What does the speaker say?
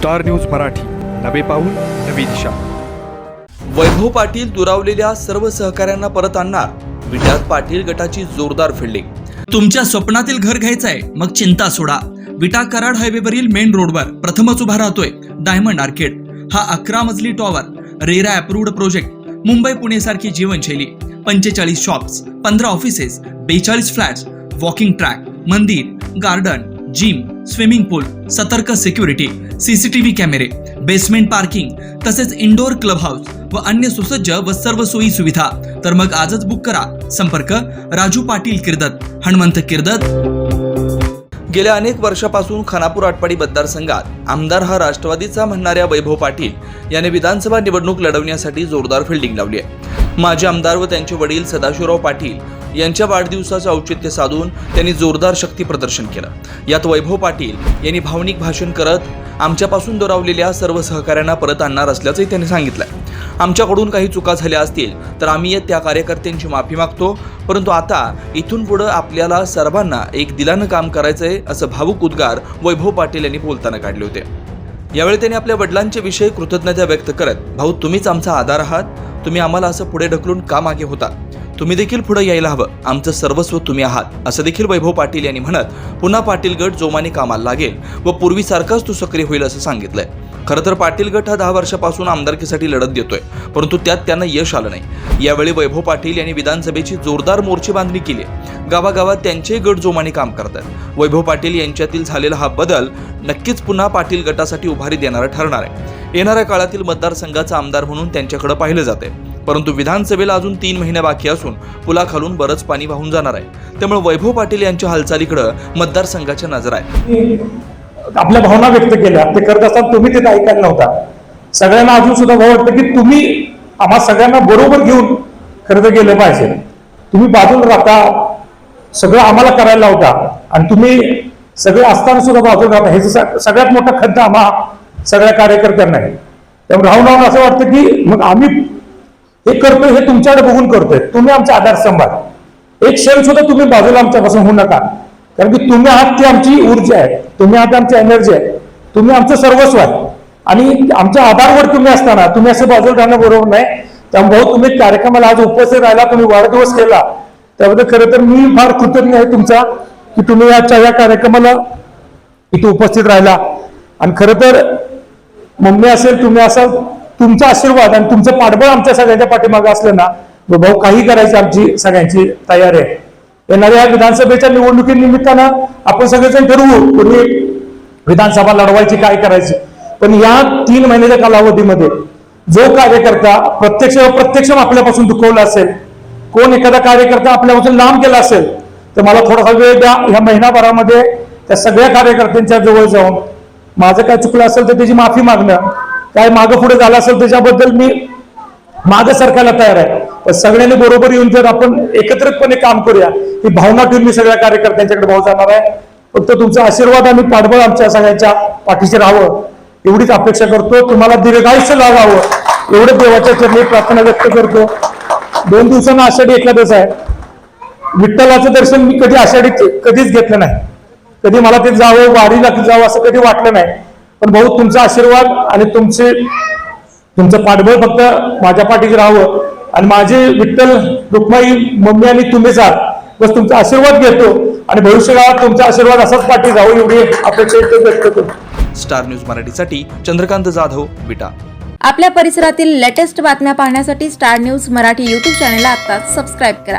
Star news Marathi, नवे पाऊल नवी दिशा। वैभव पाटील दुरावलेल्या सर्व सहकाऱ्यांना परत आणणार, विटात पाटील गटाची जोरदार फिल्डिंग। तुमच्या स्वप्नातील घर घ्यायचंय मग चिंता सोडा। विटा कराड हायवेवरील मेन रोडवर प्रथमच उभा राहतोय डायमंड आर्केड। हा 11 मजली tower, RERA approved project. Mumbai Pune सारखी जीवनशैली, 45 shops, 15 offices, 42 flats, walking track, मंदिर, गार्डन, जिम, स्विमिंग पूल, सतर्क सिक्युरिटी, सीसीटीव्ही कॅमेरे, बेसमेंट पार्किंग, तसेच इंडोर क्लब हाऊस व अन्य सुसज्ज व सर्व सोयी सुविधा। तर मग आजच बुक करा। संपर्क राजू पाटील किर्दत, हनुमंत किर्दत। गेल्या अनेक वर्षापासून खानापूर आटपाडी मतदारसंघात आमदार हा राष्ट्रवादीचा म्हणणाऱ्या वैभव पाटील याने विधानसभा निवडणूक लढवण्यासाठी जोरदार फिल्डिंग लावली आहे। माजी आमदार व त्यांचे वडील सदाशिवराव पाटील यांच्या वाढदिवसाचे औचित्य साधून त्यांनी जोरदार शक्ती प्रदर्शन केलं। यात वैभव पाटील यांनी भावनिक भाषण करत आमच्यापासून दुरावलेल्या सर्व सहकाऱ्यांना परत आणणार असल्याचंही त्यांनी सांगितलं। आमच्याकडून काही चुका झाल्या असतील तर आम्ही त्या कार्यकर्त्यांची माफी मागतो, परंतु आता इथून पुढे आपल्याला सर्वांना एक दिलानं काम करायचंय, असं भावुक उद्गार वैभव पाटील यांनी बोलताना काढले होते। यावेळी त्यांनी आपल्या वडिलांच्या विषयी कृतज्ञता व्यक्त करत, भाऊ तुम्हीच आमचा आधार आहात, तुम्ही आम्हाला असं पुढे ढकलून का मागे होता, तुम्ही देखील पुढे यायला हवं, आमचं सर्वस्व तुम्ही आहात, असं देखील वैभव पाटील यांनी म्हणत पुन्हा पाटील गट जोमाने कामाला लागेल व पूर्वीसारखाच तो सक्रिय होईल असं सांगितलंय। खरं तर पाटील गट हा 10 वर्षापासून आमदारकीसाठी लढत देतोय, परंतु त्यात त्यांना यश आलं नाही। यावेळी वैभव पाटील यांनी विधानसभेची जोरदार मोर्चे बांधणी केली। गावागावात त्यांचे गट जोमाने काम करतात। वैभव पाटील यांच्यातील झालेला हा बदल नक्कीच पुन्हा पाटील गटासाठी उभारी देणारा ठरणार आहे। येणाऱ्या काळातील मतदारसंघाचा आमदार म्हणून त्यांच्याकडे पाहिलं जाते, परंतु विधानसभेला अजून 3 महिने बाकी असून पुलाखालून बरंच पाणी वाहून जाणार आहे। त्यामुळे वैभव पाटील यांच्या हालचालीकडे मतदारसंघाच्या नजर आहे। आपल्या भावना व्यक्त केल्या, ते करत असताना तुम्ही तिथे ऐकायला नव्हता। सगळ्यांना अजून सुद्धा भाव वाटतं की तुम्ही आम्हा सगळ्यांना बरोबर घेऊन खरं तर गेलं पाहिजे। तुम्ही बाजूला राहता, सगळं आम्हाला करायला लावता आणि तुम्ही सगळे असताना सुद्धा बाजूला राहता, हे सगळ्यात मोठा खंत आम्हा सगळ्या कार्यकर्त्यांना आहे। त्यामुळे राहून राहून असं वाटतं की मग आम्ही हे करतोय हे तुमच्याकडे बघून करतोय, तुम्ही आमचा आधारस्तंभ आहात। एक क्षण सुद्धा तुम्ही बाजूला आमच्यापासून होऊ नका, कारण की तुम्ही आहात ती आमची ऊर्जा आहे, तुम्ही आहात आमची एनर्जी आहे, तुम्ही आमचं सर्वस्व आहे आणि आमच्या आधारवर तुम्ही असताना तुम्ही असं बाजूला राहणं बरोबर नाही। त्यामुळे तुम्ही कार्यक्रमाला आज उपस्थित राहिला, तुम्ही वाढदिवस केला, त्याबद्दल खरं तर मी फार कृतज्ञ आहे तुमचा की तुम्ही या कार्यक्रमाला इथे उपस्थित राहिला। आणि खरं तर मम्मी असेल, तुम्ही असाल, तुमचा आशीर्वाद आणि तुमचं पाठबळ आमच्या सगळ्यांच्या पाठीमागे असलं ना, भाऊ काही करायची आमची सगळ्यांची तयारी आहे। येणाऱ्या विधानसभेच्या निवडणुकीनिमित्तानं आपण सगळेजण ठरवू पूर्वी विधानसभा लढवायची काय करायची, पण या 3 महिन्याच्या कालावधीमध्ये जो कार्यकर्ता प्रत्यक्ष अप्रत्यक्ष आपल्यापासून दुखवला असेल, कोण एखादा कार्यकर्ता आपल्यापासून लांब केला असेल, तर मला थोडासा वेळ द्या। ह्या महिनाभरामध्ये त्या सगळ्या कार्यकर्त्यांच्या जवळ जाऊन माझं काय चुकलं असेल तर त्याची माफी मागणं, काय मागं पुढे झालं असेल त्याच्याबद्दल मी मागं सरकायला तयार आहे। पण सगळ्यांनी बरोबर येऊन जर आपण एकत्रितपणे काम करूया, ही भावना ठेवून मी सगळ्या कार्यकर्त्यांच्याकडे भाव जाणार आहे। फक्त तुमचा आशीर्वाद आणि पाठबळ आमच्या सगळ्यांच्या पाठीशी राहावं एवढीच अपेक्षा करतो। तुम्हाला दीर्घायुष्य लागावं एवढं देवाच्या चरणी प्रार्थना व्यक्त करतो। 2 दिवसांना आषाढी एकादश आहे। विठ्ठलाचं दर्शन मी कधी आषाढी कधीच घेतलं नाही, कधी मला ते जावं, वारीला जावं असं कधी वाटलं नाही। पण भाऊ तुमचा आशीर्वाद आणि तुमचं पाठबळ फक्त माझ्या पाठीशी राहावं आणि माझे विठ्ठल, रुक्माई, मम्मी आणि तुम्हीच आहात, बस तुमचा आशीर्वाद घेतो आणि भविष्यकाळात तुमचा आशीर्वाद असाच पाठी जावं एवढी अपेक्षा व्यक्त करतो। स्टार न्यूज मराठीसाठी चंद्रकांत जाधव, विटा। आपल्या परिसरातील लेटेस्ट बातम्या पाहण्यासाठी स्टार न्यूज मराठी YouTube चॅनलला आत्ताच सबस्क्राईब करा।